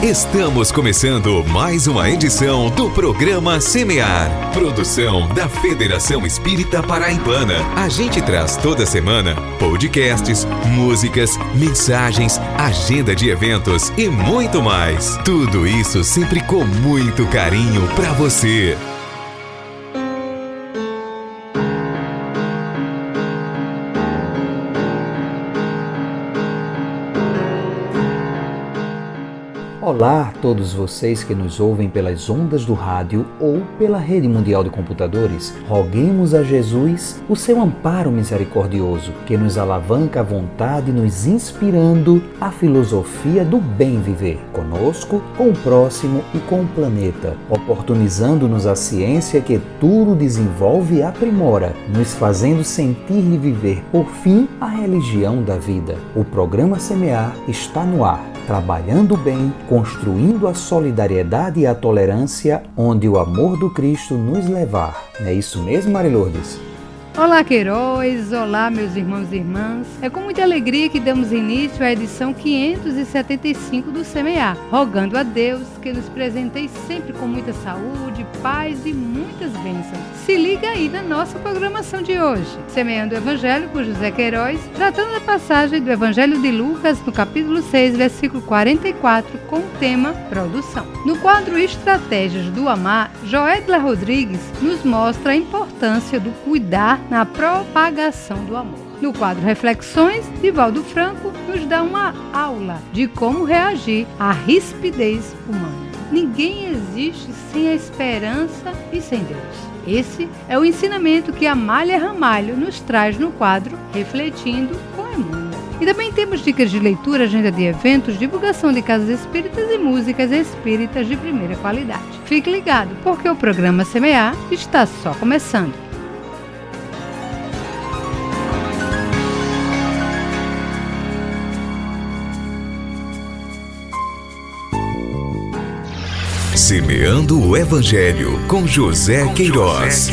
Estamos começando mais uma edição do programa Semear, produção da Federação Espírita Paraibana. A gente traz toda semana podcasts, músicas, mensagens, agenda de eventos e muito mais. Tudo isso sempre com muito carinho para você. Olá a todos vocês que nos ouvem pelas ondas do rádio ou pela rede mundial de computadores. Roguemos a Jesus o seu amparo misericordioso, que nos alavanca à vontade, nos inspirando a filosofia do bem viver, conosco, com o próximo e com o planeta, oportunizando-nos a ciência que tudo desenvolve e aprimora, nos fazendo sentir e viver, por fim, a religião da vida. O programa Semear está no ar, trabalhando bem, construindo a solidariedade e a tolerância, onde o amor do Cristo nos levar. Não é isso mesmo, Marilourdes? Olá, Queiroz! Olá, meus irmãos e irmãs! É com muita alegria que damos início à edição 575 do Semear, rogando a Deus que nos presenteie sempre com muita saúde, paz e muitas bênçãos. Se liga aí na nossa programação de hoje. Semeando o Evangelho por José Queiroz, tratando da passagem do Evangelho de Lucas, no capítulo 6, versículo 44, com o tema Produção. No quadro Estratégias do Amar, Joedla Rodrigues nos mostra a importância do cuidar na propagação do amor. No quadro Reflexões, Divaldo Franco nos dá uma aula de como reagir à rispidez humana. Ninguém existe sem a esperança e sem Deus. Esse é o ensinamento que Amália Ramalho nos traz no quadro Refletindo com Emmanuel. E também temos dicas de leitura, agenda de eventos, divulgação de casas espíritas e músicas espíritas de primeira qualidade. Fique ligado, porque o programa Semear está só começando. Semeando o Evangelho com José Queiroz.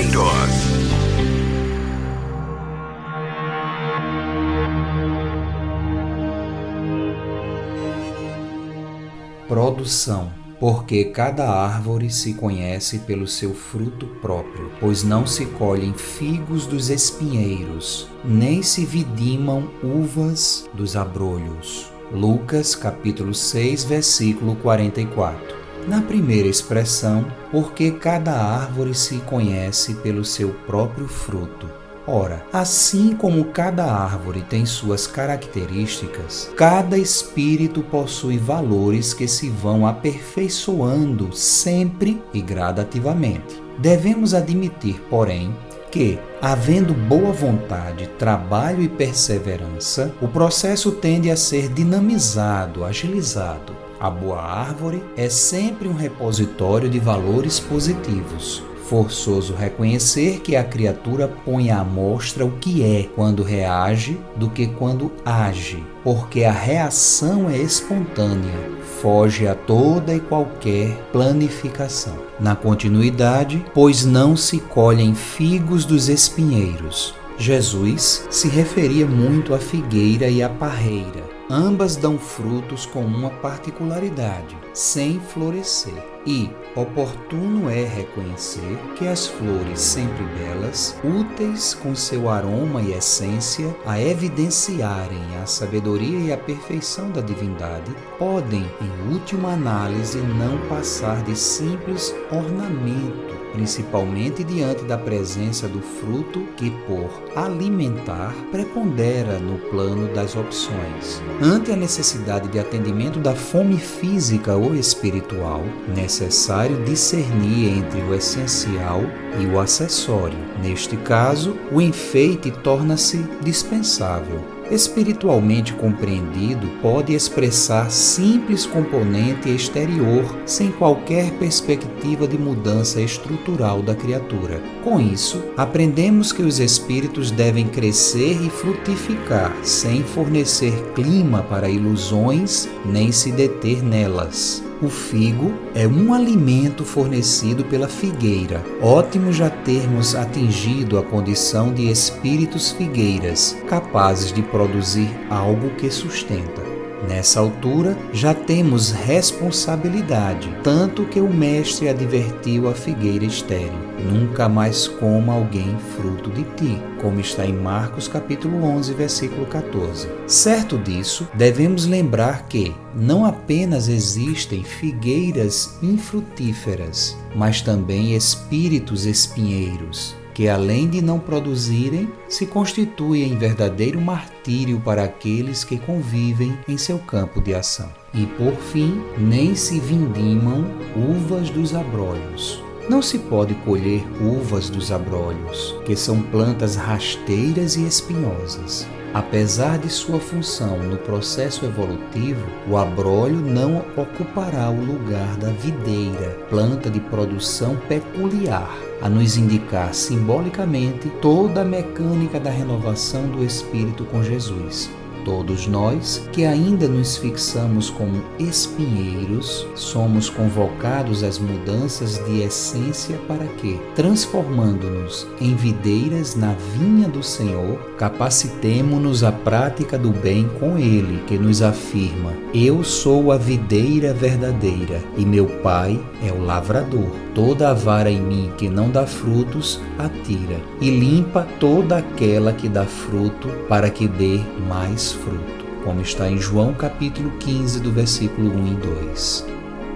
Produção. Porque cada árvore se conhece pelo seu fruto próprio, pois não se colhem figos dos espinheiros, nem se vidimam uvas dos abrolhos. Lucas, capítulo 6, versículo 44. Na primeira expressão, porque cada árvore se conhece pelo seu próprio fruto. Ora, assim como cada árvore tem suas características, cada espírito possui valores que se vão aperfeiçoando sempre e gradativamente. Devemos admitir, porém, que, havendo boa vontade, trabalho e perseverança, o processo tende a ser dinamizado, agilizado. A boa árvore é sempre um repositório de valores positivos. Forçoso reconhecer que a criatura põe à mostra o que é quando reage do que quando age, porque a reação é espontânea, foge a toda e qualquer planificação. Na continuidade, pois não se colhem figos dos espinheiros. Jesus se referia muito à figueira e à parreira. Ambas dão frutos com uma particularidade, sem florescer. E oportuno é reconhecer que as flores, sempre belas, úteis com seu aroma e essência a evidenciarem a sabedoria e a perfeição da divindade, podem, em última análise, não passar de simples ornamento, principalmente diante da presença do fruto que, por alimentar, prepondera no plano das opções. Ante a necessidade de atendimento da fome física ou espiritual, necessário discernir entre o essencial e o acessório. Neste caso, o enfeite torna-se dispensável. Espiritualmente compreendido, pode expressar simples componente exterior, sem qualquer perspectiva de mudança estrutural da criatura. Com isso, aprendemos que os espíritos devem crescer e frutificar, sem fornecer clima para ilusões, nem se deter nelas. O figo é um alimento fornecido pela figueira. Ótimo já termos atingido a condição de espíritos figueiras, capazes de produzir algo que sustenta. Nessa altura, já temos responsabilidade, tanto que o mestre advertiu a figueira estéril: nunca mais coma alguém fruto de ti, como está em Marcos capítulo 11, versículo 14. Certo disso, devemos lembrar que não apenas existem figueiras infrutíferas, mas também espíritos espinheiros, que além de não produzirem, se constituem em verdadeiro martírio para aqueles que convivem em seu campo de ação. E por fim, nem se vindimam uvas dos abrolhos. Não se pode colher uvas dos abrolhos, que são plantas rasteiras e espinhosas. Apesar de sua função no processo evolutivo, o abrolho não ocupará o lugar da videira, planta de produção peculiar, a nos indicar simbolicamente toda a mecânica da renovação do espírito com Jesus. Todos nós, que ainda nos fixamos como espinheiros, somos convocados às mudanças de essência para que, transformando-nos em videiras na vinha do Senhor, capacitemo-nos à prática do bem com Ele, que nos afirma: eu sou a videira verdadeira e meu Pai é o lavrador. Toda a vara em mim que não dá frutos, atira, e limpa toda aquela que dá fruto, para que dê mais fruto. Como está em João capítulo 15, do versículo 1 e 2.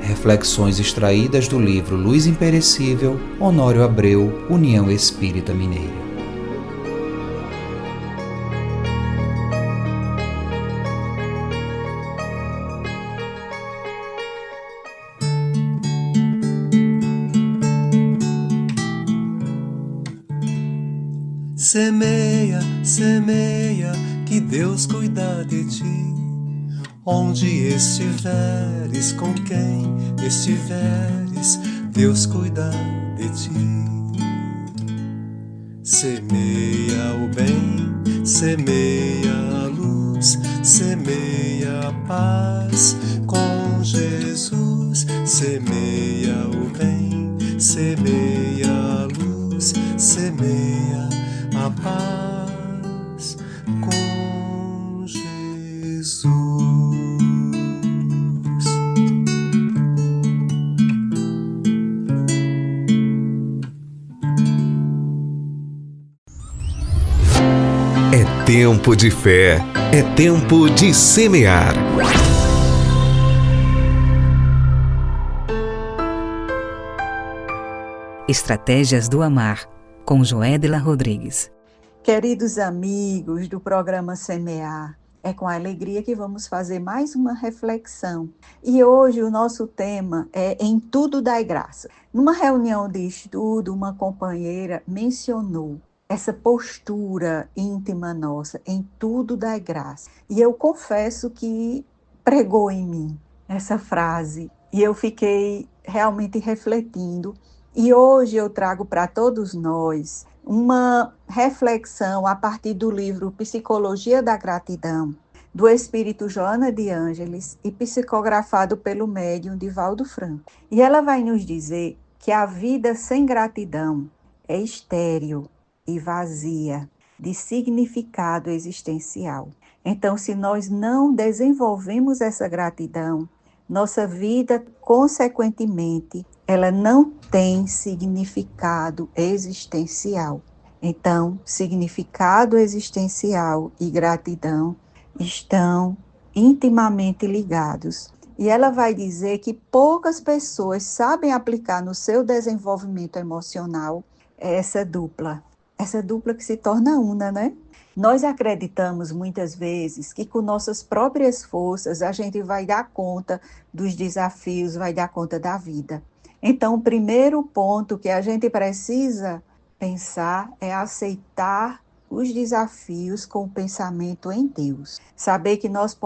Reflexões extraídas do livro Luz Imperecível, Honório Abreu, União Espírita Mineira. Semeia, semeia, que Deus cuida de ti. Onde estiveres, com quem estiveres, Deus cuida de ti. Semeia o bem, semeia a luz, semeia a paz com Jesus. Semeia o bem, semeia a luz, semeia a paz com Jesus. É tempo de fé, é tempo de semear. Estratégias do Amar, com Joédila Rodrigues. Queridos amigos do programa Semear, é com alegria que vamos fazer mais uma reflexão. E hoje o nosso tema é Em Tudo Dai Graça. Numa reunião de estudo, uma companheira mencionou essa postura íntima nossa, em tudo dai graça. E eu confesso que pregou em mim essa frase. E eu fiquei realmente refletindo. E hoje eu trago para todos nós uma reflexão a partir do livro Psicologia da Gratidão, do espírito Joana de Ângeles e psicografado pelo médium Divaldo Franco. E ela vai nos dizer que a vida sem gratidão é estéril e vazia de significado existencial. Então, se nós não desenvolvemos essa gratidão, nossa vida, consequentemente, ela não tem significado existencial. Então, significado existencial e gratidão estão intimamente ligados. E ela vai dizer que poucas pessoas sabem aplicar no seu desenvolvimento emocional essa dupla que se torna una, né? Nós acreditamos muitas vezes que com nossas próprias forças a gente vai dar conta dos desafios, vai dar conta da vida. Então, o primeiro ponto que a gente precisa pensar é aceitar os desafios com o pensamento em Deus. Saber que nós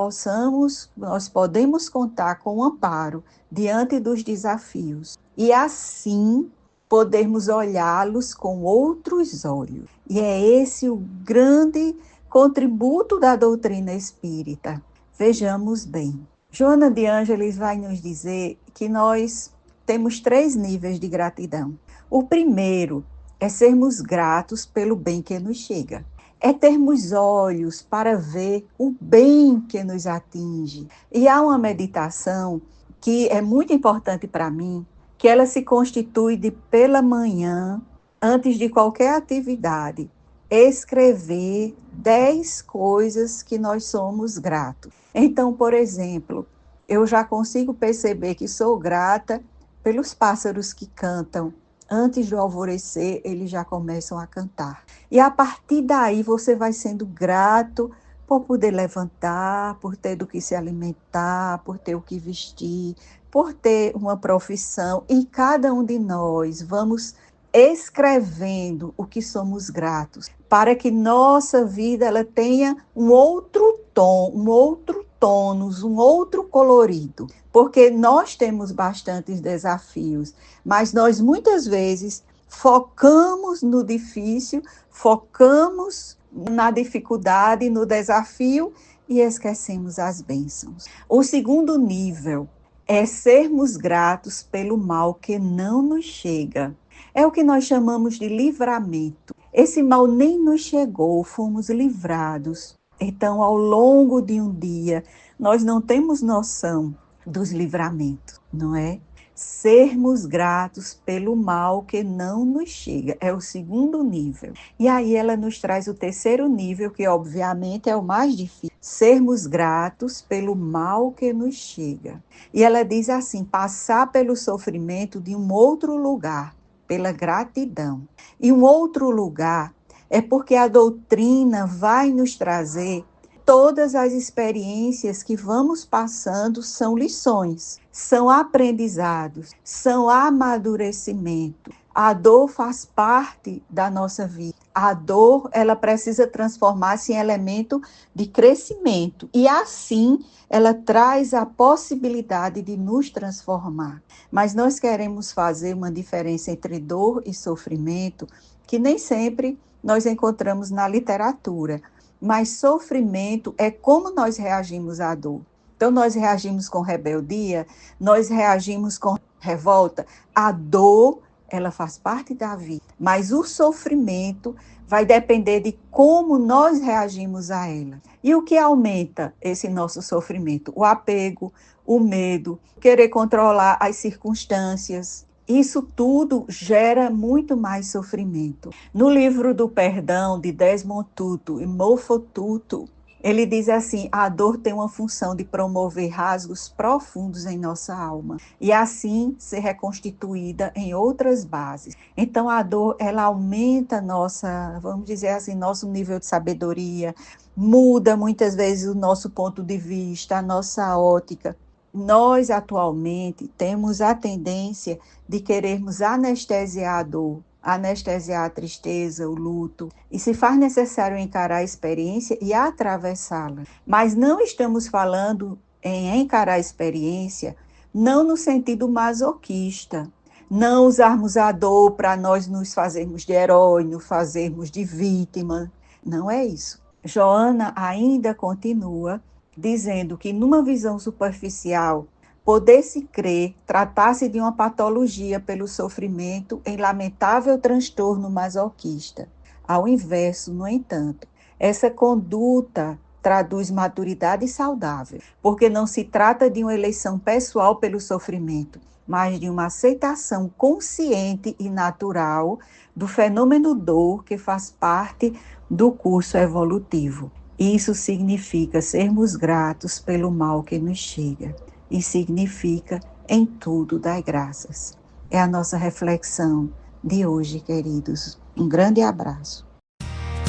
podemos contar com o amparo diante dos desafios. E assim podermos olhá-los com outros olhos. E é esse o grande contributo da doutrina espírita. Vejamos bem. Joana de Ângeles vai nos dizer que nós temos 3 níveis de gratidão. O primeiro é sermos gratos pelo bem que nos chega. é termos olhos para ver o bem que nos atinge. E há uma meditação que é muito importante para mim, que ela se constitui de pela manhã, antes de qualquer atividade, escrever 10 coisas que nós somos gratos. Então, por exemplo, eu já consigo perceber que sou grata pelos pássaros que cantam. Antes do alvorecer, eles já começam a cantar. E a partir daí você vai sendo grato por poder levantar, por ter do que se alimentar, por ter o que vestir, por ter uma profissão. E cada um de nós vamos escrevendo o que somos gratos, para que nossa vida ela tenha um outro tom, um outro tônus, um outro colorido, porque nós temos bastantes desafios, mas nós muitas vezes focamos no difícil, focamos na dificuldade, no desafio e esquecemos as bênçãos. O segundo nível é sermos gratos pelo mal que não nos chega. É o que nós chamamos de livramento. Esse mal nem nos chegou, fomos livrados. Então, ao longo de um dia, nós não temos noção dos livramentos, não é? Sermos gratos pelo mal que não nos chega. É o segundo nível. E aí ela nos traz o terceiro nível, que obviamente é o mais difícil. Sermos gratos pelo mal que nos chega. E ela diz assim, passar pelo sofrimento de um outro lugar, pela gratidão. E um outro lugar é porque a doutrina vai nos trazer todas as experiências que vamos passando são lições, são aprendizados, são amadurecimento. A dor faz parte da nossa vida. A dor, ela precisa transformar-se em elemento de crescimento. E assim, ela traz a possibilidade de nos transformar. Mas nós queremos fazer uma diferença entre dor e sofrimento, que nem sempre nós encontramos na literatura. Mas sofrimento é como nós reagimos à dor. Então, nós reagimos com rebeldia, nós reagimos com revolta. A dor, ela faz parte da vida, mas o sofrimento vai depender de como nós reagimos a ela. E o que aumenta esse nosso sofrimento? O apego, o medo, querer controlar as circunstâncias. Isso tudo gera muito mais sofrimento. No livro do Perdão, de Desmond Tutu e Mofo Tutu, ele diz assim, a dor tem uma função de promover rasgos profundos em nossa alma e assim ser reconstituída em outras bases. Então a dor, ela aumenta nossa, vamos dizer assim, nosso nível de sabedoria, muda muitas vezes o nosso ponto de vista, a nossa ótica. Nós atualmente temos a tendência de querermos anestesiar a dor, anestesiar a tristeza, o luto, e se faz necessário encarar a experiência e atravessá-la. Mas não estamos falando em encarar a experiência, não no sentido masoquista, não usarmos a dor para nós nos fazermos de herói, nos fazermos de vítima, não é isso. Joana ainda continua dizendo que numa visão superficial, poder-se crer tratar-se de uma patologia pelo sofrimento em lamentável transtorno masoquista. Ao inverso, no entanto, essa conduta traduz maturidade saudável, porque não se trata de uma eleição pessoal pelo sofrimento, mas de uma aceitação consciente e natural do fenômeno dor que faz parte do curso evolutivo. Isso significa sermos gratos pelo mal que nos chega. E significa em tudo dar graças. É a nossa reflexão de hoje, queridos. Um grande abraço.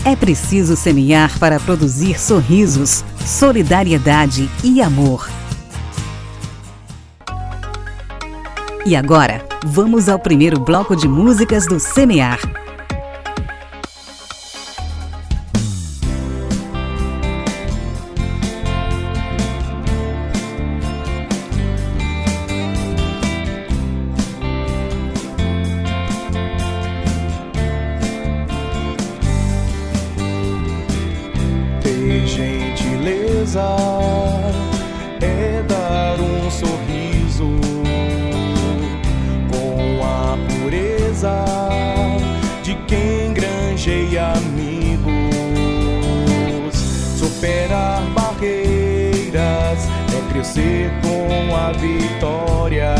É preciso semear para produzir sorrisos, solidariedade e amor. E agora, vamos ao primeiro bloco de músicas do Semear. É dar um sorriso com a pureza de quem granjeia amigos. a vitória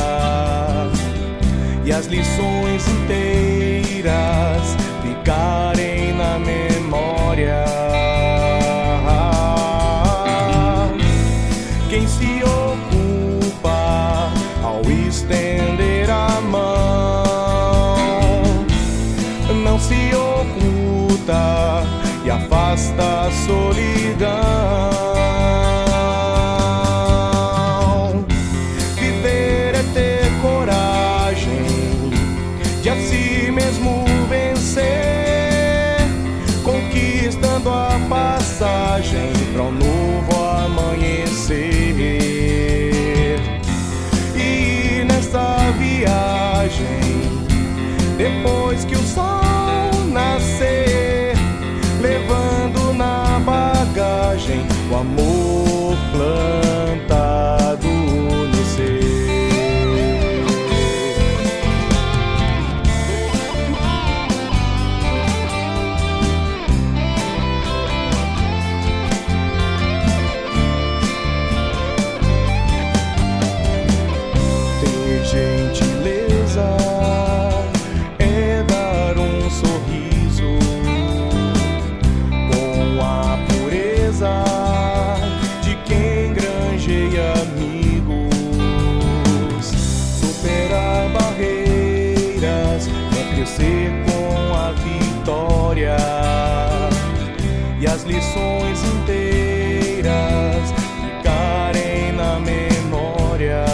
e as lições inteiras ficarem na memória. Quem se ocupa ao estender a mão não se oculta e afasta a solidão. Viver é ter coragem de a si mesmo vencer, conquistando a passagem para um novo amanhecer. E nessa viagem, depois que o sol nascer, levando na bagagem o amor plantado no ser. Ter gentileza é dar um sorriso com a pureza de quem granjeia amigos. Superar barreiras é crescer com a vitória e as lições inteiras ficarem na memória.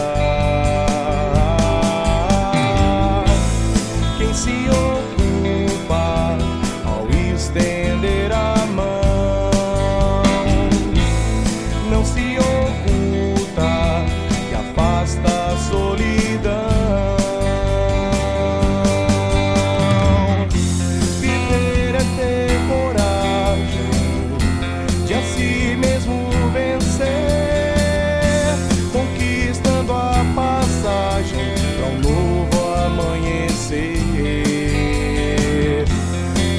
Quem se ocupa ao estender a mão não se oculta e afasta a solidão. Viver é ter coragem de a si mesmo vencer, conquistando a passagem para um novo amanhecer.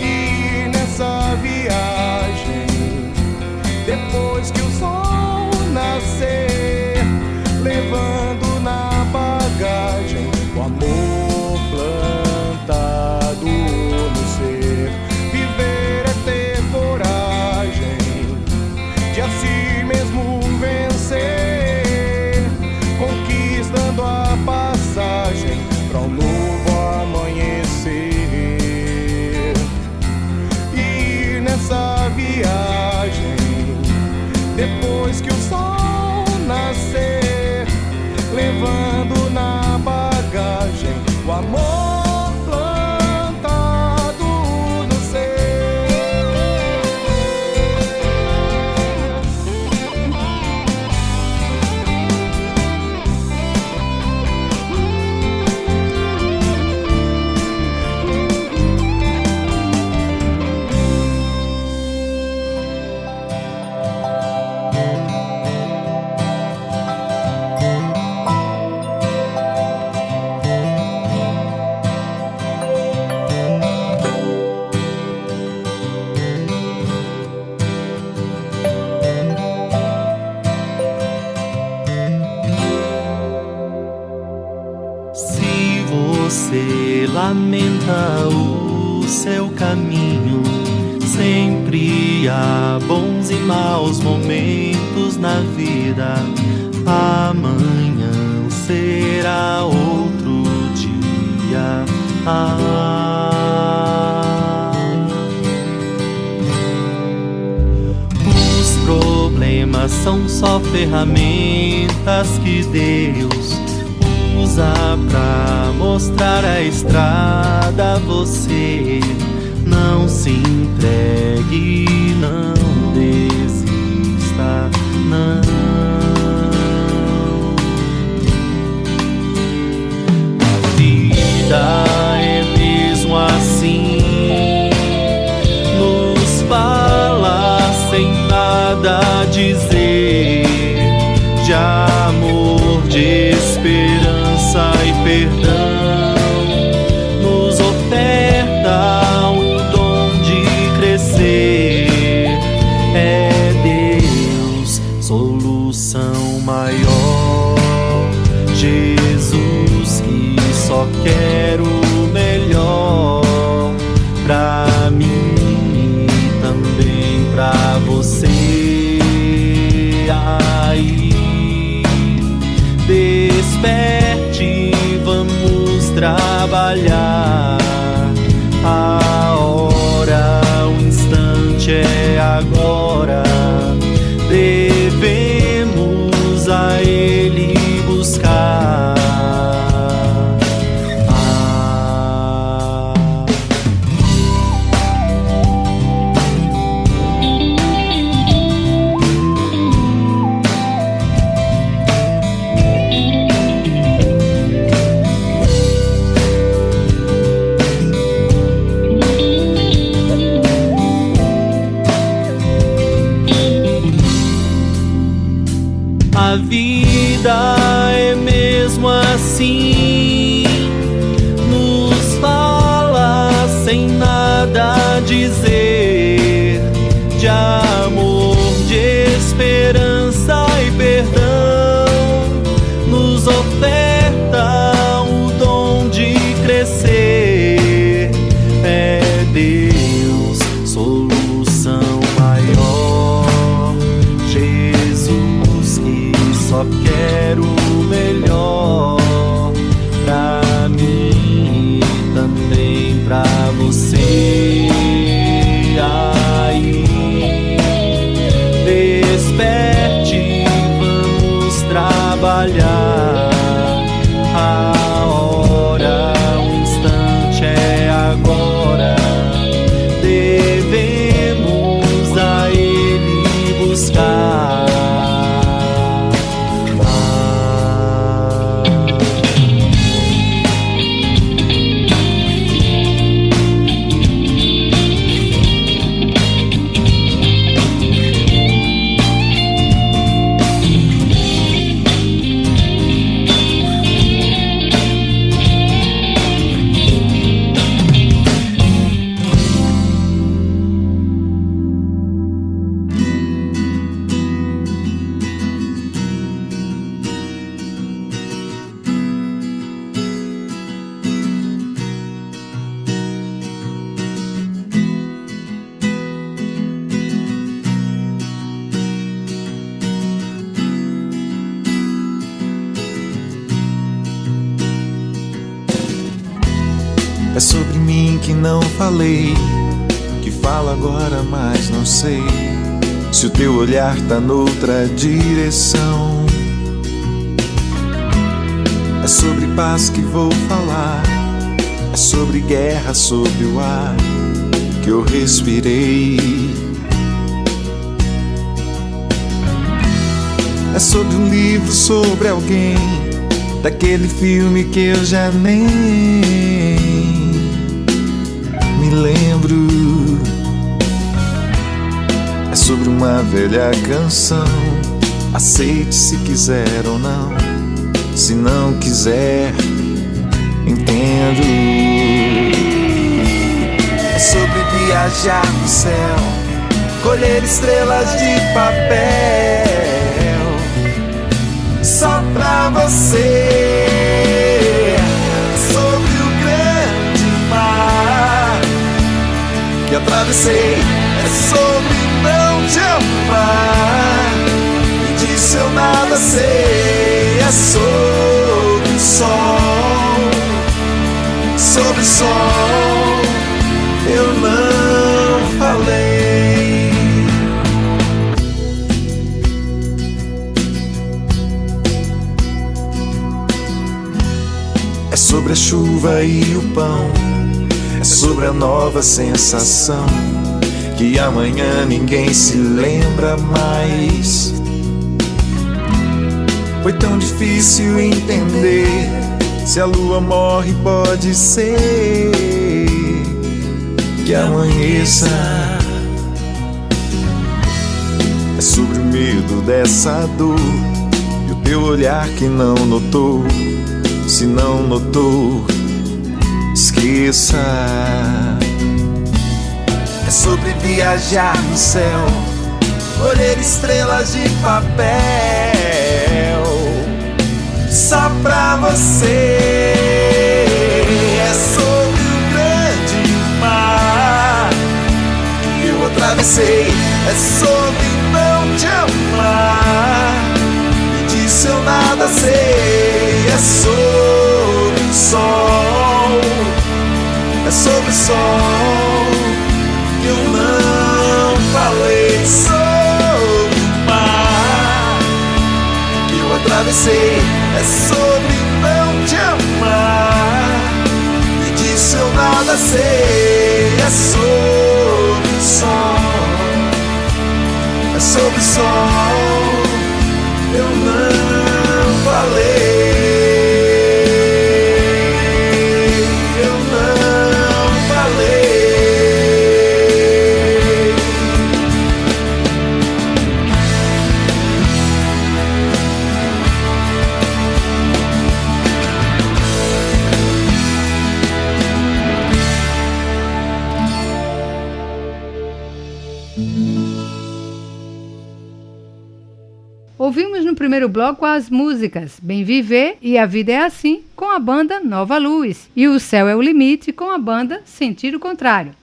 E nessa viagem, depois que o sol nascer, levando na bagagem o amor plantado no ser. Viver é ter coragem de a si mesmo vencer, conquistando a passagem para um novo amanhecer. E nessa viagem, depois que o sol nascer, levando na bagagem o amor plantado no ser. Se você lamenta o seu caminho, sempre há bons e maus momentos na vida. Amanhã será outro dia. Os problemas são só ferramentas que Deus usa pra mostrar a estrada a você. Não se entregue, não desista, não. A vida é mesmo assim, nos fala sem nada dizer, de amor, de esperança e perdão, nos oferta o dom de crescer. É Deus, solução maior. Jesus, que só quero o melhor pra mim e também pra você. Aí, desperte, vamos trabalhar. A hora, o instante é agora. Devemos a Ele buscar. A vida é mesmo assim, nos fala sem nada dizer, de amor, de esperança e perdão, nos oferta o dom de crescer. É Deus, solução maior, Jesus, que só quero o melhor pra mim e também pra você. Aí, desperte, vamos trabalhar. A hora, o instante é agora. Devemos a Ele buscar. É sobre mim que não falei, que falo agora, mas não sei se o teu olhar tá noutra direção. É sobre paz que vou falar, é sobre guerra, sobre o ar que eu respirei. É sobre um livro, sobre alguém, daquele filme que eu já nem me lembro. É sobre uma velha canção, aceite se quiser ou não, se não quiser, entendo. É sobre viajar no céu, colher estrelas de papel, só pra você. Sobre o grande mar que atravessei, é sobre não te amar, e disso eu nada sei. É sobre o sol, sobre o sol eu não falei. É sobre a chuva e o pão, é sobre a nova sensação que amanhã ninguém se lembra mais. Foi tão difícil entender, se a lua morre pode ser que amanheça. É sobre o medo dessa dor e o teu olhar que não notou. Se não notou, esqueça. É sobre viajar no céu, colher estrelas de papel, só pra você. É sobre o grande mar que eu atravessei. É sobre não te amar e disso eu nada sei. É sobre o sol, é sobre o sol que eu não falei. Sobre o mar que eu atravessei. É sobre não te amar e disso eu nada sei. É sobre o sol, é sobre o sol eu não falei. Eu não falei. Ouvimos no primeiro bloco as músicas Bem Viver e A Vida é Assim, com a banda Nova Luz, e O Céu é o Limite, com a banda Sentir o Contrário.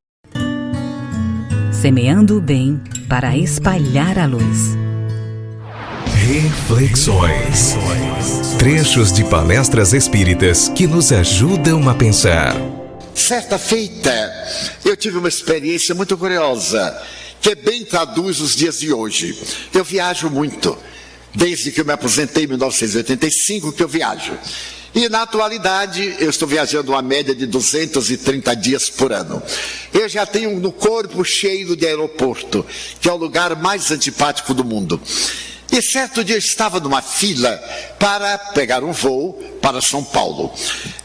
Semeando o bem para espalhar a luz. Reflexões. Trechos de palestras espíritas que nos ajudam a pensar. Certa feita, eu tive uma experiência muito curiosa, que bem traduz os dias de hoje. Eu viajo muito. Desde que eu me aposentei em 1985 que eu viajo. E na atualidade eu estou viajando uma média de 230 dias por ano. Eu já tenho no corpo cheiro de aeroporto, que é o lugar mais antipático do mundo. E certo dia eu estava numa fila para pegar um voo para São Paulo.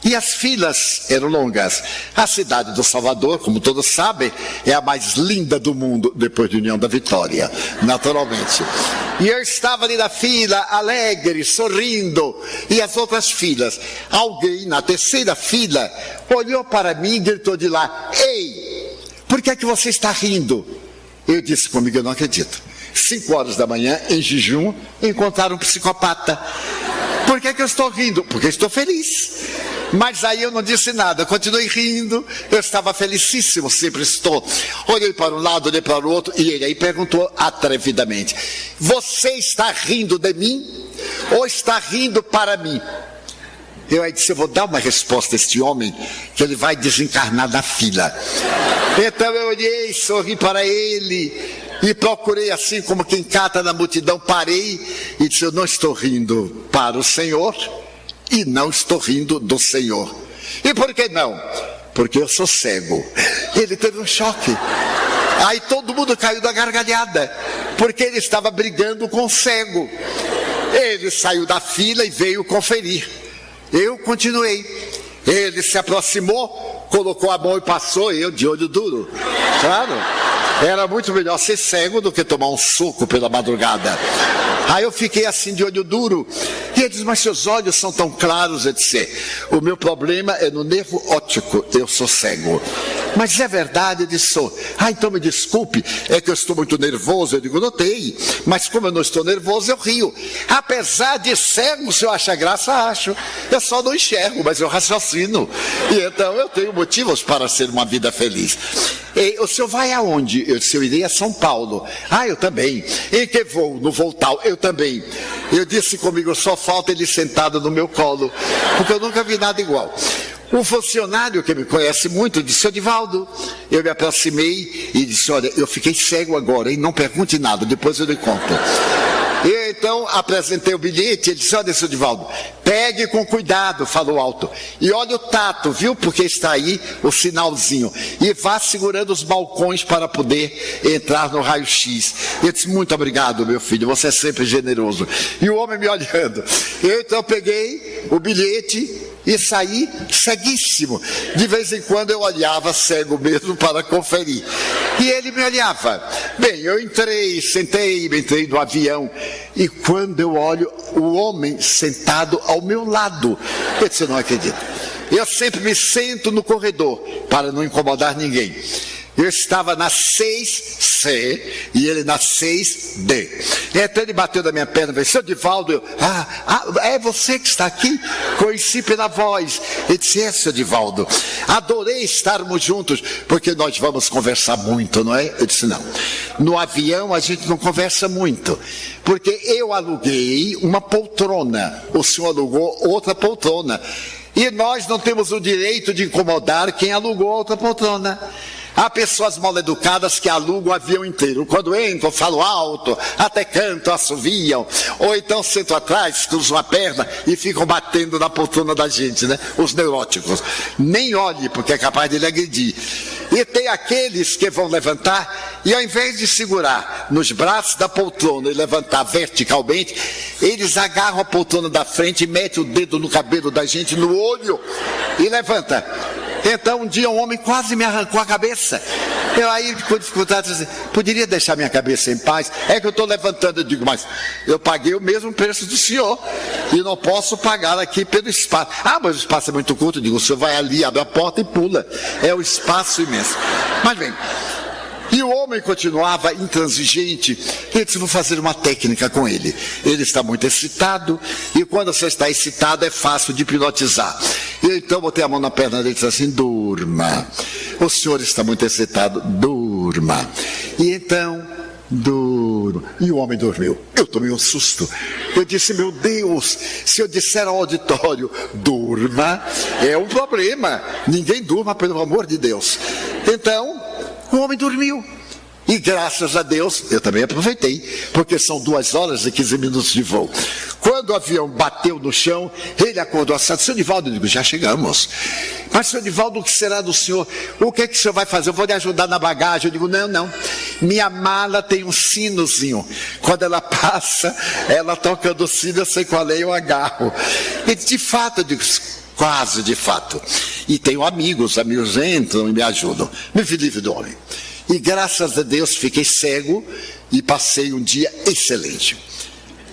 E as filas eram longas. A cidade do Salvador, como todos sabem, é a mais linda do mundo, depois de União da Vitória, naturalmente. E eu estava ali na fila, alegre, sorrindo, e as outras filas. Alguém na terceira fila olhou para mim e gritou de lá: "Ei, por que é que você está rindo?" Eu disse comigo: "Eu não acredito. 5 horas da manhã, em jejum, encontraram um psicopata. Por que eu estou rindo? Porque estou feliz." Mas aí eu não disse nada, continuei rindo, eu estava felicíssimo, sempre estou. Olhei para um lado, olhei para o outro, e ele aí perguntou atrevidamente: "Você está rindo de mim ou está rindo para mim?" Eu aí disse: "Eu vou dar uma resposta a este homem, que ele vai desencarnar na fila." Então eu olhei, sorri para ele e procurei, assim como quem cata na multidão, parei e disse: "Eu não estou rindo para o Senhor e não estou rindo do Senhor." "E por que não?" "Porque eu sou cego." Ele teve um choque. Aí todo mundo caiu da gargalhada, porque ele estava brigando com o cego. Ele saiu da fila e veio conferir. Eu continuei. Ele se aproximou, colocou a mão e passou, eu de olho duro. Claro, era muito melhor ser cego do que tomar um soco pela madrugada. Aí eu fiquei assim de olho duro. E ele disse: "Mas seus olhos são tão claros." Eu disse: "O meu problema é no nervo óptico, eu sou cego." "Mas é verdade?" Eu disse: "Sou." "Ah, então me desculpe, é que eu estou muito nervoso." Eu digo: "Notei, mas como eu não estou nervoso, eu rio. Apesar de cego, se eu achar graça, acho. Eu só não enxergo, mas eu raciocino. E então eu tenho motivos para ser uma vida feliz." "E o senhor vai aonde?" Eu disse: "Eu irei a São Paulo." "Ah, eu também." "Em que voo?" "No voo tal." "Eu também." Eu disse comigo: só falta ele sentado no meu colo, porque eu nunca vi nada igual. Um funcionário que me conhece muito disse: "Seu Divaldo." Eu me aproximei e disse: "Olha, eu fiquei cego agora, hein? Não pergunte nada, depois eu lhe conto." Eu então apresentei o bilhete. Ele disse: "Olha, seu Divaldo, pegue com cuidado", falou alto, "e olha o tato, viu? Porque está aí o sinalzinho. E vá segurando os balcões para poder entrar no raio-x." Eu disse: "Muito obrigado, meu filho, você é sempre generoso." E o homem me olhando. Eu então peguei o bilhete e saí ceguíssimo. De vez em quando eu olhava cego mesmo para conferir. E ele me olhava. Bem, eu entrei, sentei, entrei no avião. E quando eu olho, o homem sentado ao meu lado. Eu disse: "Eu não acredito." Eu sempre me sento no corredor para não incomodar ninguém. Eu estava na 6C e ele na 6D. Então ele bateu na minha perna e disse: seu Divaldo, é você que está aqui? Conheci pela voz. Ele disse: é, seu Divaldo, adorei estarmos juntos, porque nós vamos conversar muito, não é? Eu disse: não, no avião a gente não conversa muito, porque eu aluguei uma poltrona, o senhor alugou outra poltrona, e nós não temos o direito de incomodar quem alugou outra poltrona. Há pessoas mal educadas que alugam o avião inteiro. Quando entram, falam alto, até cantam, assoviam. Ou então sentam atrás, cruzam a perna e ficam batendo na poltrona da gente, né? Os neuróticos. Nem olhe, porque é capaz de lhe agredir. E tem aqueles que vão levantar e ao invés de segurar nos braços da poltrona e levantar verticalmente, eles agarram a poltrona da frente e metem o dedo no cabelo da gente, no olho, e levanta. Então um dia um homem quase me arrancou a cabeça. Eu aí com dificuldade disse: poderia deixar minha cabeça em paz? É que eu estou levantando. Eu digo: mas eu paguei o mesmo preço do senhor e não posso pagar aqui pelo espaço. Ah, mas o espaço é muito curto. Eu digo: o senhor vai ali, abre a porta e pula. É um espaço imenso. Mas bem, e o homem continuava intransigente. Eu disse: vou fazer uma técnica com ele. Ele está muito excitado, e quando você está excitado é fácil de hipnotizar. Eu então botei a mão na perna dele e disse assim: durma. O senhor está muito excitado, durma. E então, durma. E o homem dormiu. Eu tomei um susto. Eu disse: meu Deus, se eu disser ao auditório durma, é um problema. Ninguém durma, pelo amor de Deus. Então o homem dormiu. E graças a Deus, eu também aproveitei, porque são 2 horas e 15 minutos de voo. Quando o avião bateu no chão, ele acordou assado. Seu Divaldo, eu digo: já chegamos. Mas, seu Divaldo, o que será do senhor? O que é que o senhor vai fazer? Eu vou lhe ajudar na bagagem. Eu digo: não. Minha mala tem um sinozinho. Quando ela passa, ela toca o sino, eu sei qual é, eu agarro. E de fato, eu digo: quase de fato. E tenho amigos entram e me ajudam. Me vi livre do homem. E graças a Deus fiquei cego e passei um dia excelente.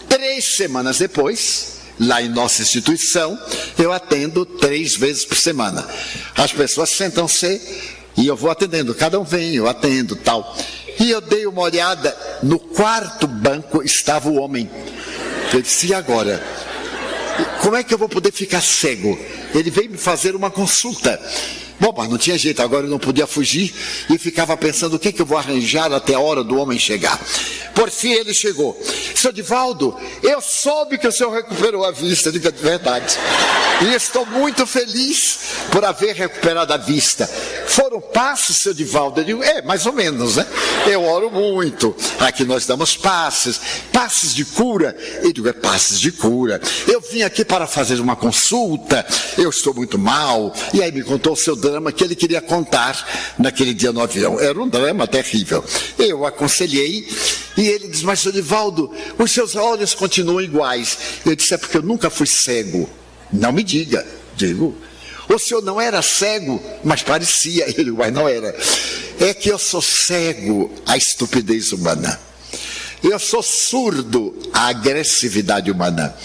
3 semanas depois, lá em nossa instituição, eu atendo 3 vezes por semana. As pessoas sentam-se e eu vou atendendo, cada um vem, eu atendo, tal. E eu dei uma olhada, no 4º banco estava o homem. Eu disse: e agora? Como é que eu vou poder ficar cego? Ele veio me fazer uma consulta. Bom, mas não tinha jeito, agora eu não podia fugir e ficava pensando o que eu vou arranjar até a hora do homem chegar. Por fim ele chegou. Seu Divaldo, eu soube que o senhor recuperou a vista. Eu digo: é verdade. E estou muito feliz por haver recuperado a vista. Foram passes, seu Divaldo? Eu digo: mais ou menos, né? Eu oro muito. Aqui nós damos passes de cura. Eu digo: passes de cura. Eu vim aqui para fazer uma consulta, eu estou muito mal. E aí me contou o seu drama que ele queria contar naquele dia no avião. Era um drama terrível. Eu aconselhei e ele disse: mas, seu Divaldo, os seus olhos continuam iguais. Eu disse: é porque eu nunca fui cego. Não me diga. Digo: o senhor não era cego, mas parecia. Ele: mas não era. É que eu sou cego à estupidez humana. Eu sou surdo à agressividade humana.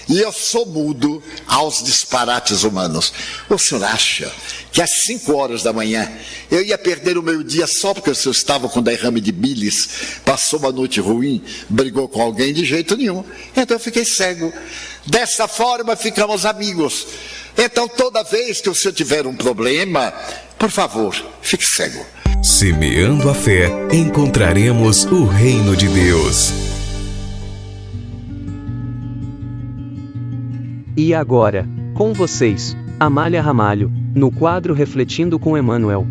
E eu sou mudo aos disparates humanos. O senhor acha que às 5 horas da manhã eu ia perder o meu dia só porque o senhor estava com derrame de bilis, passou uma noite ruim, brigou com alguém? De jeito nenhum. Então eu fiquei cego. Dessa forma ficamos amigos. Então toda vez que o senhor tiver um problema, por favor, fique cego. Semeando a fé, encontraremos o reino de Deus. E agora, com vocês, Amália Ramalho, no quadro Refletindo com Emmanuel.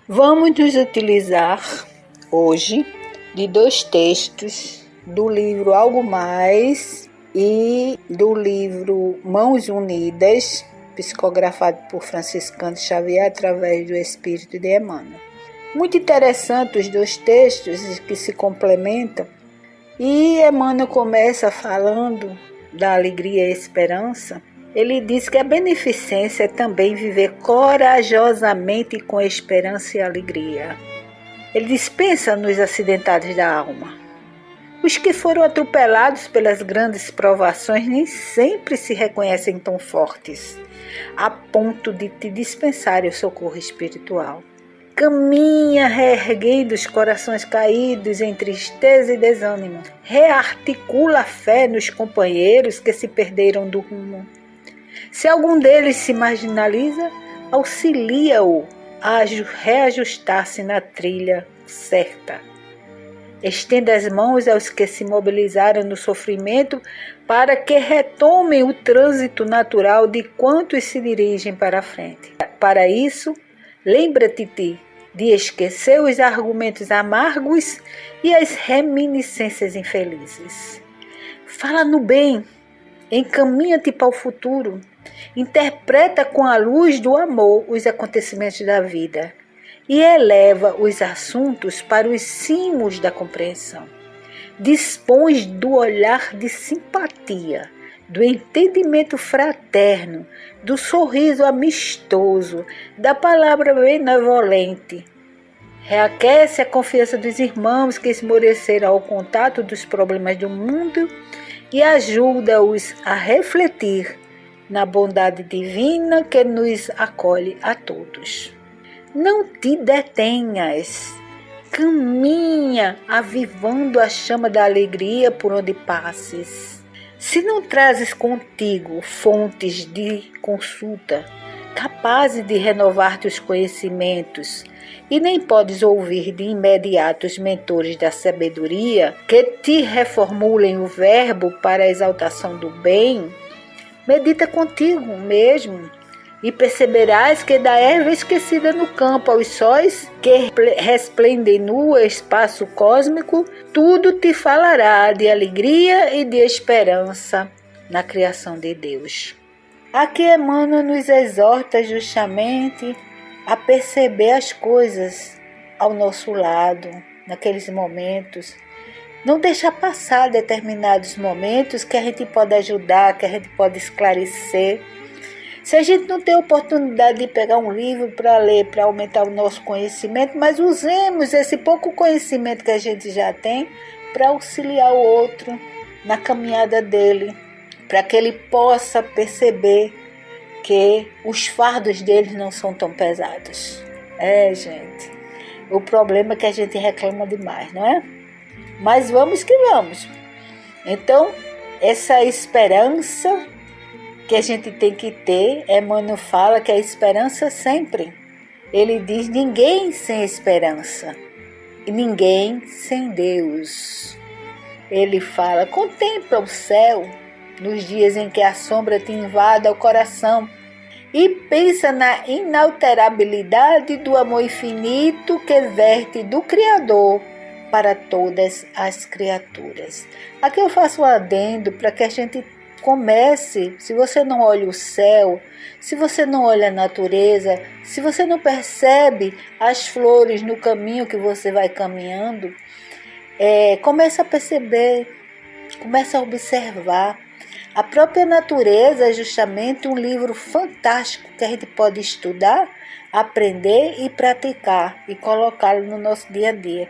Vamos nos utilizar hoje de 2 textos do livro Algo Mais e do livro Mãos Unidas, psicografado por Franciscano Xavier através do Espírito de Emmanuel. Muito interessante os 2 textos que se complementam, e Emmanuel começa falando da alegria e esperança. Ele diz que a beneficência é também viver corajosamente com esperança e alegria. Ele diz: pensa nos acidentados da alma. Os que foram atropelados pelas grandes provações nem sempre se reconhecem tão fortes, a ponto de te dispensarem o socorro espiritual. Caminha reerguendo os corações caídos em tristeza e desânimo. Rearticula a fé nos companheiros que se perderam do rumo. Se algum deles se marginaliza, auxilia-o a reajustar-se na trilha certa. Estenda as mãos aos que se mobilizaram no sofrimento para que retomem o trânsito natural de quantos se dirigem para a frente. Para isso, lembra-te de esquecer os argumentos amargos e as reminiscências infelizes. Fala no bem, encaminha-te para o futuro, interpreta com a luz do amor os acontecimentos da vida e eleva os assuntos para os cimos da compreensão. Dispões do olhar de simpatia, do entendimento fraterno, do sorriso amistoso, da palavra benevolente. Reaquece a confiança dos irmãos que esmoreceram ao contato dos problemas do mundo e ajuda-os a refletir na bondade divina que nos acolhe a todos. Não te detenhas, caminha avivando a chama da alegria por onde passes. Se não trazes contigo fontes de consulta capazes de renovar teus conhecimentos e nem podes ouvir de imediato os mentores da sabedoria que te reformulem o verbo para a exaltação do bem, medita contigo mesmo e perceberás que da erva esquecida no campo aos sóis que resplendem no espaço cósmico, tudo te falará de alegria e de esperança na criação de Deus. Aqui Emmanuel nos exorta justamente a perceber as coisas ao nosso lado, naqueles momentos. Não deixar passar determinados momentos que a gente pode ajudar, que a gente pode esclarecer. Se a gente não tem oportunidade de pegar um livro para ler, para aumentar o nosso conhecimento, mas usemos esse pouco conhecimento que a gente já tem para auxiliar o outro na caminhada dele, para que ele possa perceber que os fardos dele não são tão pesados. Gente, o problema é que a gente reclama demais, não é? Mas vamos que vamos. Então, essa esperança que a gente tem que ter, Emmanuel fala que a esperança sempre. Ele diz, ninguém sem esperança e ninguém sem Deus. Ele fala, contempla o céu nos dias em que a sombra te invada o coração e pensa na inalterabilidade do amor infinito que verte do Criador para todas as criaturas. Aqui eu faço um adendo para que a gente comece, se você não olha o céu, se você não olha a natureza, se você não percebe as flores no caminho que você vai caminhando, comece a perceber, comece a observar. A própria natureza é justamente um livro fantástico que a gente pode estudar, aprender e praticar e colocá-lo no nosso dia a dia.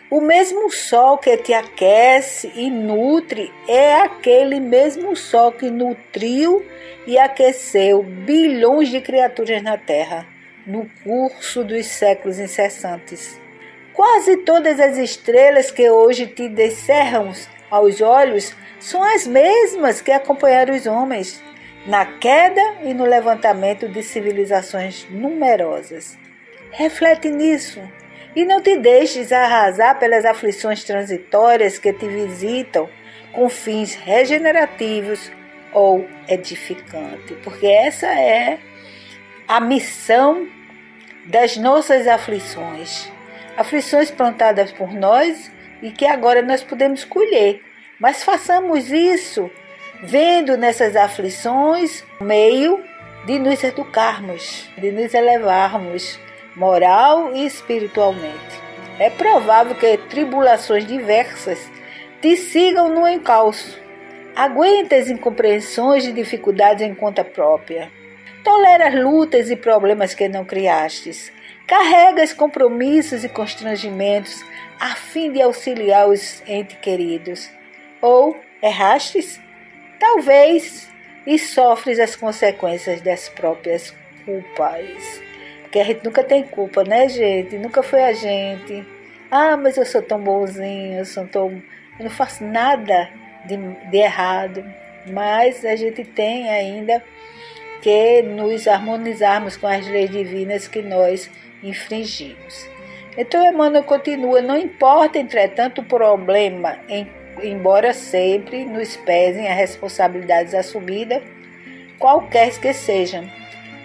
O mesmo sol que te aquece e nutre é aquele mesmo sol que nutriu e aqueceu bilhões de criaturas na Terra, no curso dos séculos incessantes. Quase todas as estrelas que hoje te descerram aos olhos são as mesmas que acompanharam os homens na queda e no levantamento de civilizações numerosas. Reflete nisso. E não te deixes arrasar pelas aflições transitórias que te visitam com fins regenerativos ou edificantes, porque essa é a missão das nossas aflições. Aflições plantadas por nós e que agora nós podemos colher. Mas façamos isso vendo nessas aflições o meio de nos educarmos, de nos elevarmos moral e espiritualmente. É provável que tribulações diversas te sigam no encalço. Aguenta as incompreensões e dificuldades em conta própria. Tolera as lutas e problemas que não criastes. Carregas compromissos e constrangimentos a fim de auxiliar os entes queridos. Ou errastes? Talvez, e sofres as consequências das próprias culpas. Porque a gente nunca tem culpa, né, gente? Nunca foi a gente. Ah, mas eu sou tão bonzinho, eu não faço nada de errado. Mas a gente tem ainda que nos harmonizarmos com as leis divinas que nós infringimos. Então Emmanuel continua: não importa, entretanto, o problema, embora sempre nos pesem as responsabilidades assumidas, qualquer que sejam.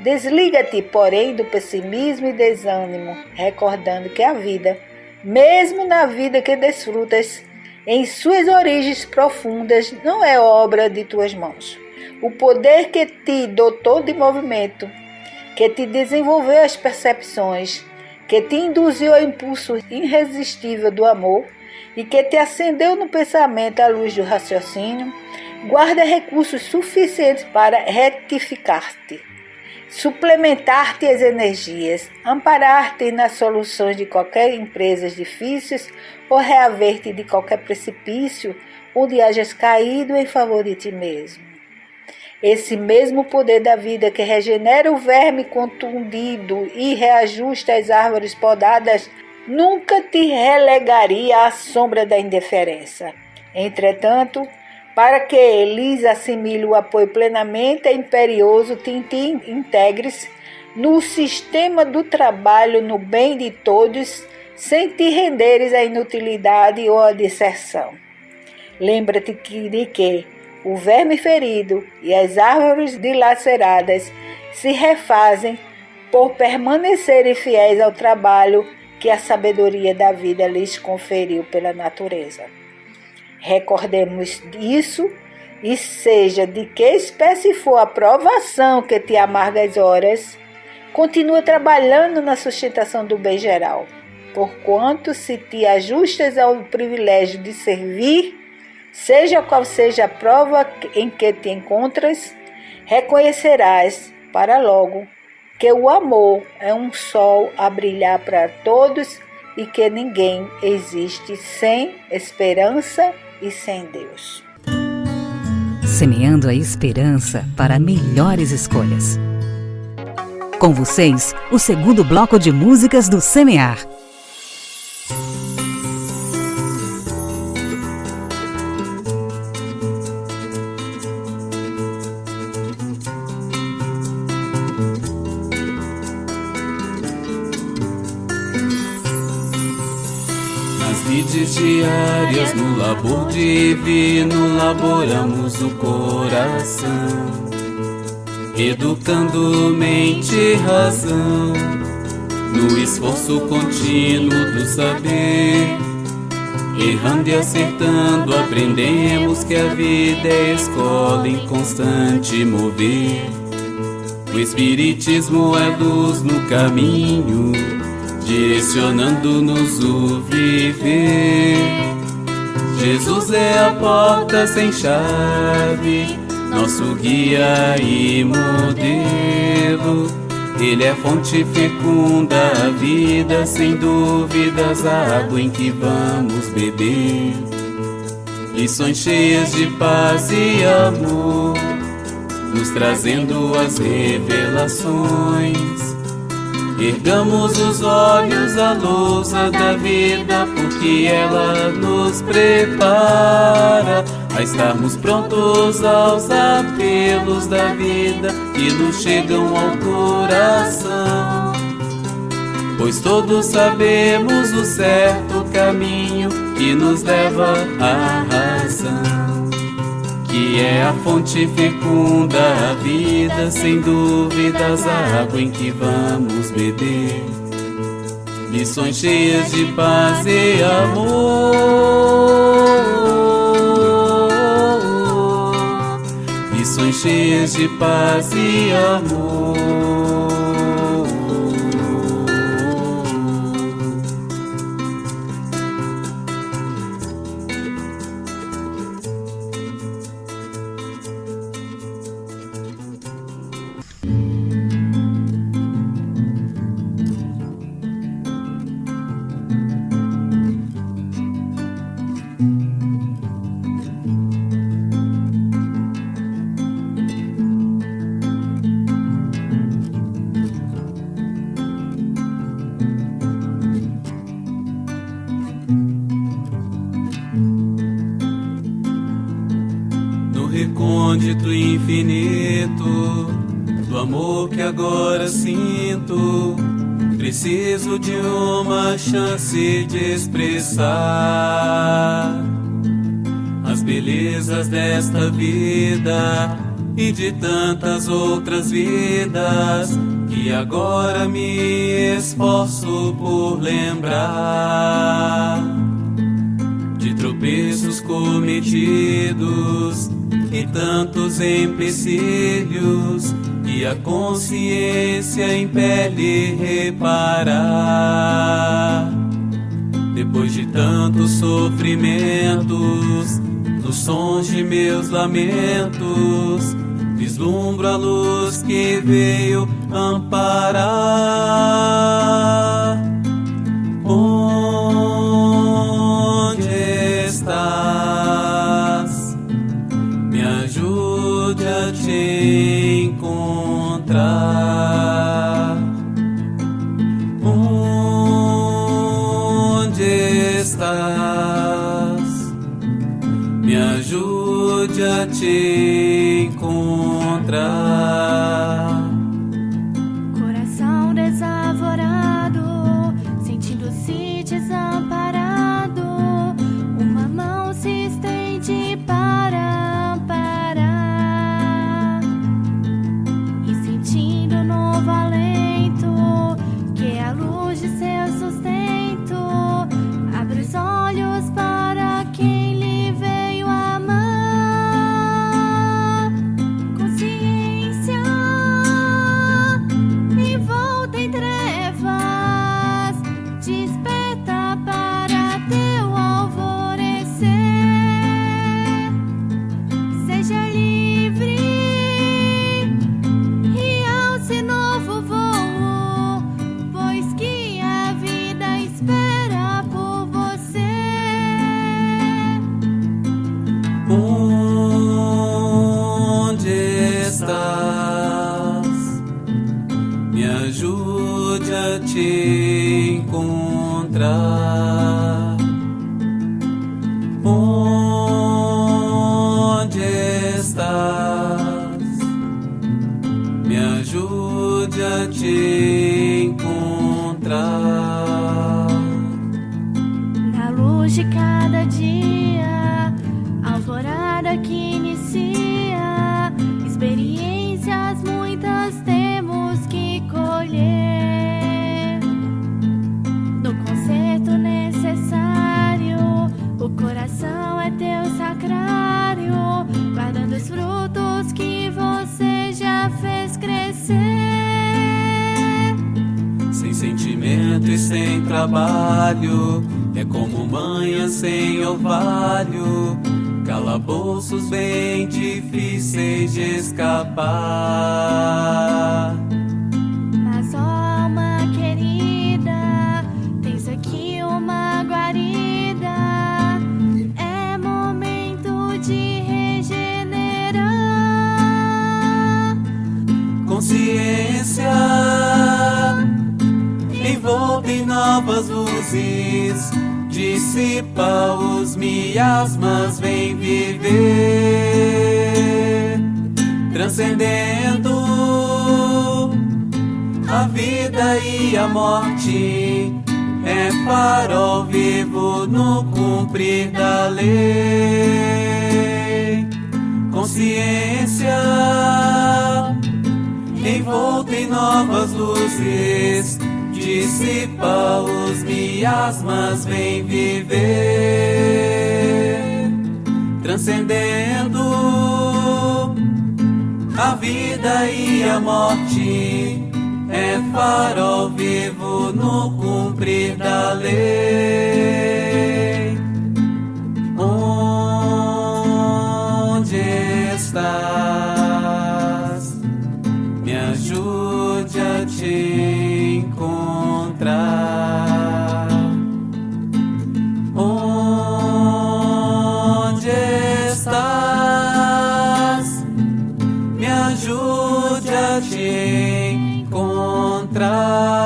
Desliga-te, porém, do pessimismo e desânimo, recordando que a vida, mesmo na vida que desfrutas, em suas origens profundas, não é obra de tuas mãos. O poder que te dotou de movimento, que te desenvolveu as percepções, que te induziu ao impulso irresistível do amor e que te acendeu no pensamento a luz do raciocínio, guarda recursos suficientes para retificar-te, suplementar-te as energias, amparar-te nas soluções de qualquer empresas difíceis ou reaver-te de qualquer precipício onde hajas caído em favor de ti mesmo. Esse mesmo poder da vida que regenera o verme contundido e reajusta as árvores podadas nunca te relegaria à sombra da indiferença. Entretanto, para que lhes assimile o apoio plenamente, é imperioso te integres no sistema do trabalho no bem de todos, sem te renderes à inutilidade ou à disserção. Lembra-te de que o verme ferido e as árvores dilaceradas se refazem por permanecerem fiéis ao trabalho que a sabedoria da vida lhes conferiu pela natureza. Recordemos isso, e seja de que espécie for a provação que te amarga as horas, continua trabalhando na sustentação do bem geral, porquanto se te ajustas ao privilégio de servir, seja qual seja a prova em que te encontras, reconhecerás para logo que o amor é um sol a brilhar para todos e que ninguém existe sem esperança e sem Deus. Semeando a esperança para melhores escolhas. Com vocês, o segundo bloco de músicas do Semear. Lides diárias no labor divino, laboramos o coração, educando mente e razão, no esforço contínuo do saber. Errando e acertando, aprendemos que a vida é escola em constante mover. O espiritismo é luz no caminho, direcionando-nos o viver. Jesus é a porta sem chave, nosso guia e modelo. Ele é fonte fecunda, a vida, sem dúvidas, a água em que vamos beber. Lições cheias de paz e amor, nos trazendo as revelações. Ergamos os olhos à lousa da vida, porque ela nos prepara a estarmos prontos aos apelos da vida que nos chegam ao coração. Pois todos sabemos o certo caminho que nos leva à razão, que é a fonte fecunda, a vida, sem dúvidas, a água em que vamos beber. Lições cheias de paz e amor, lições cheias de paz e amor. infinito, do amor que agora sinto. Preciso de uma chance de expressar as belezas desta vida e de tantas outras vidas que agora me esforço por lembrar. De tropeços cometidos e tantos empecilhos que a consciência impele reparar. Depois de tantos sofrimentos, nos sons de meus lamentos, vislumbro a luz que veio amparar. Onde estás? Me ajude a te encontrar. Onde estás? Me ajude a te encontrar. Coração desavorado, sentindo-se desamparado, uma mão se estende para amparar, e sentindo novo alento, que é a luz de seu sustento, abre os olhos para quem lhe veio amar. Consciência envolta em trevas, desperta para teu alvorecer. Seja livre e alce novo voo, pois que a vida espera por você. Onde estás? Me ajude a te encontrar. Onde estás? Me ajude a te encontrar. Na luz de cada dia, alvorada que inicia, experiências muitas temos que colher. No concerto necessário, o coração é teu sacrário, guardando os frutos que você já fez crescer. Sem sentimento e sem trabalho, é como manhã sem orvalho, calabouços bem difíceis de escapar. Mas ó alma querida, tens aqui uma guarida, é momento de regenerar. Consciência envolta em novas luzes, dissipa os miasmas, vem viver, transcendendo a vida e a morte, é farol vivo no cumprir da lei. Consciência envolta em novas luzes, dissipa os miasmas, vem viver, transcendendo a vida e a morte, é farol vivo no cumprir da lei. Onde estás? Me ajude a te encontrar. Onde estás? Me ajude a te encontrar.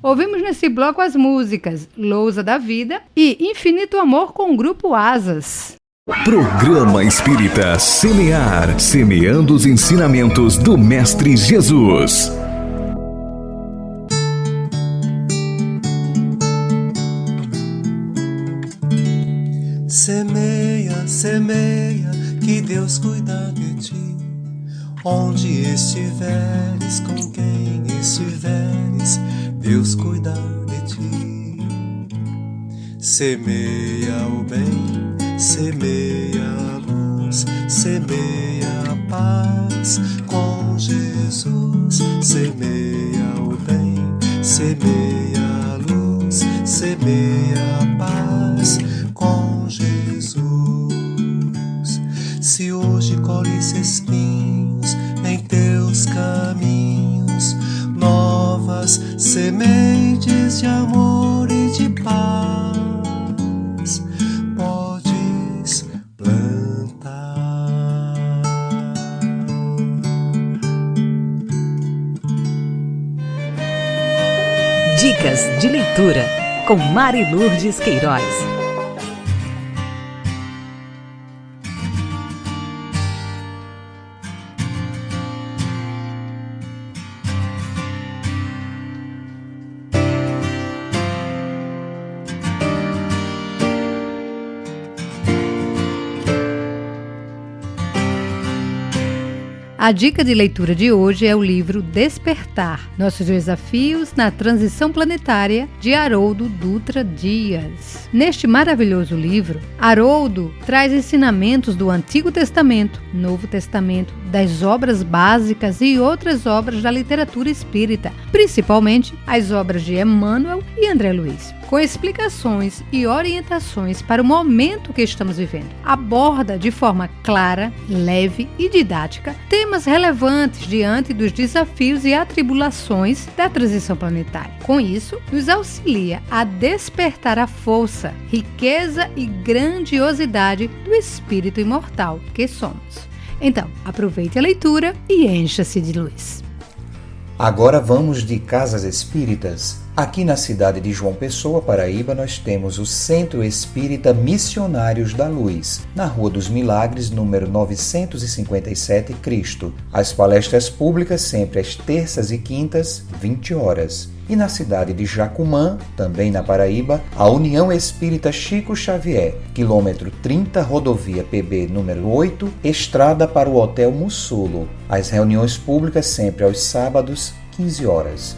Ouvimos nesse bloco as músicas Lousa da Vida e Infinito Amor com o grupo Asas. Programa Espírita Semear, semeando os ensinamentos do Mestre Jesus. Semeia, semeia, que Deus cuida de ti. Onde estiveres, com quem estiveres, Deus cuida de ti. Semeia o bem, semeia a luz, semeia a paz com Jesus. Semeia o bem, semeia a luz, semeia a paz com Jesus. Se hoje colhes espinhos em teus caminhos, novas sementes de amor e de paz podes plantar. Dicas de leitura com Mari Lourdes Queiroz. A dica de leitura de hoje é o livro Despertar, Nossos Desafios na Transição Planetária, de Haroldo Dutra Dias. Neste maravilhoso livro, Haroldo traz ensinamentos do Antigo Testamento, Novo Testamento, das obras básicas e outras obras da literatura espírita, principalmente as obras de Emmanuel e André Luiz, com explicações e orientações para o momento que estamos vivendo. Aborda de forma clara, leve e didática temas relevantes diante dos desafios e atribulações da transição planetária. Com isso, nos auxilia a despertar a força, riqueza e grandiosidade do espírito imortal que somos. Então, aproveite a leitura e encha-se de luz. Agora vamos de Casas Espíritas. Aqui na cidade de João Pessoa, Paraíba, nós temos o Centro Espírita Missionários da Luz, na Rua dos Milagres, número 957, Cristo. As palestras públicas sempre às terças e quintas, 20 horas. E na cidade de Jacumã, também na Paraíba, a União Espírita Chico Xavier, quilômetro 30, rodovia PB número 8, estrada para o Hotel Mussulo. As reuniões públicas sempre aos sábados, 15 horas.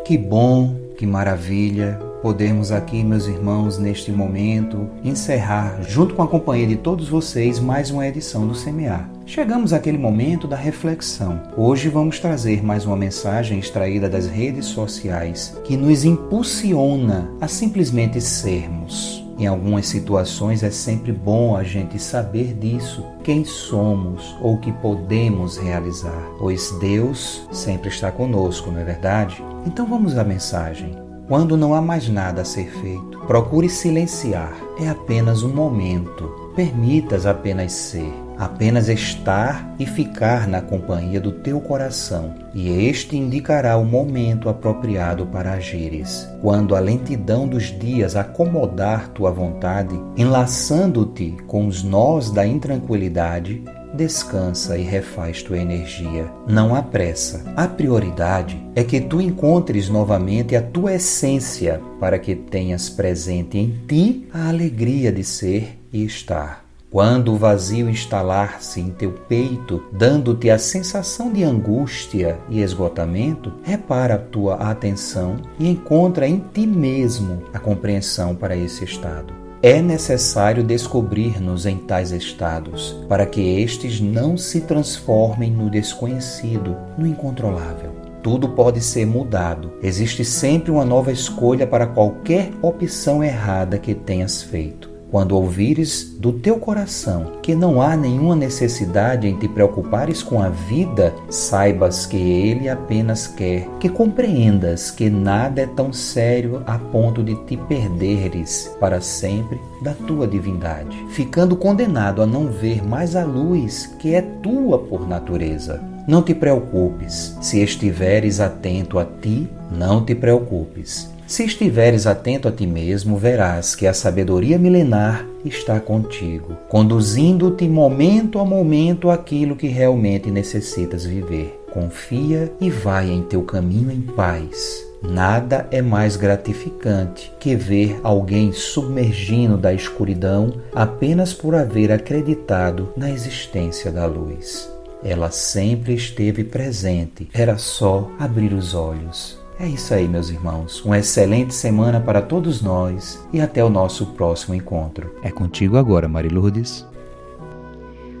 Que bom, que maravilha podermos aqui, meus irmãos, neste momento, encerrar, junto com a companhia de todos vocês, mais uma edição do Semear. Chegamos àquele momento da reflexão. Hoje vamos trazer mais uma mensagem extraída das redes sociais que nos impulsiona a simplesmente sermos. Em algumas situações é sempre bom a gente saber disso, quem somos ou o que podemos realizar, pois Deus sempre está conosco, não é verdade? Então vamos à mensagem. Quando não há mais nada a ser feito, procure silenciar. É apenas um momento. Permitas apenas ser, apenas estar e ficar na companhia do teu coração, e este indicará o momento apropriado para agires. Quando a lentidão dos dias acomodar tua vontade, enlaçando-te com os nós da intranquilidade, descansa e refaz tua energia. Não há pressa. A prioridade é que tu encontres novamente a tua essência para que tenhas presente em ti a alegria de ser e estar. Quando o vazio instalar-se em teu peito, dando-te a sensação de angústia e esgotamento, repara a tua atenção e encontra em ti mesmo a compreensão para esse estado. É necessário descobrir-nos em tais estados, para que estes não se transformem no desconhecido, no incontrolável. Tudo pode ser mudado. Existe sempre uma nova escolha para qualquer opção errada que tenhas feito. Quando ouvires do teu coração que não há nenhuma necessidade em te preocupares com a vida, saibas que Ele apenas quer que compreendas que nada é tão sério a ponto de te perderes para sempre da tua divindade, ficando condenado a não ver mais a luz que é tua por natureza. Não te preocupes, se estiveres atento a ti, não te preocupes. Se estiveres atento a ti mesmo, verás que a sabedoria milenar está contigo, conduzindo-te momento a momento àquilo que realmente necessitas viver. Confia e vai em teu caminho em paz. Nada é mais gratificante que ver alguém submergindo da escuridão apenas por haver acreditado na existência da luz. Ela sempre esteve presente, era só abrir os olhos. É isso aí, meus irmãos. Uma excelente semana para todos nós e até o nosso próximo encontro. É contigo agora, Mari Lourdes.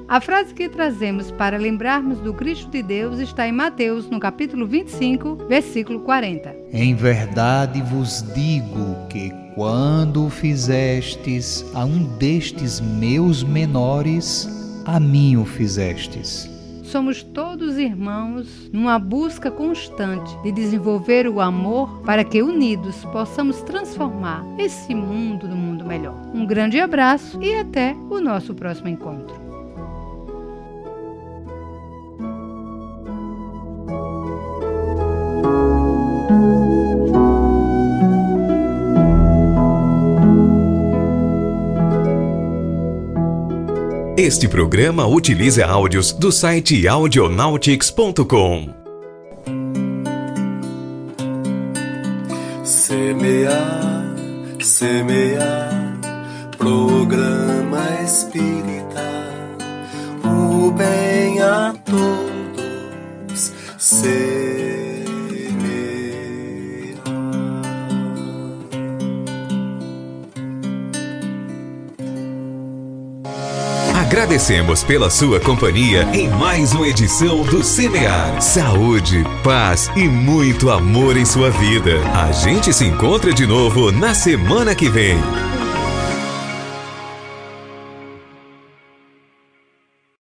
A frase que trazemos para lembrarmos do Cristo de Deus está em Mateus, no capítulo 25, versículo 40. Em verdade vos digo que quando o fizestes a um destes meus menores, a mim o fizestes. Somos todos irmãos numa busca constante de desenvolver o amor para que unidos possamos transformar esse mundo num mundo melhor. Um grande abraço e até o nosso próximo encontro. Este programa utiliza áudios do site audionautics.com. Semear, semear, programa espírita, o bem a todos semear. Agradecemos pela sua companhia em mais uma edição do Semear. Saúde, paz e muito amor em sua vida. A gente se encontra de novo na semana que vem.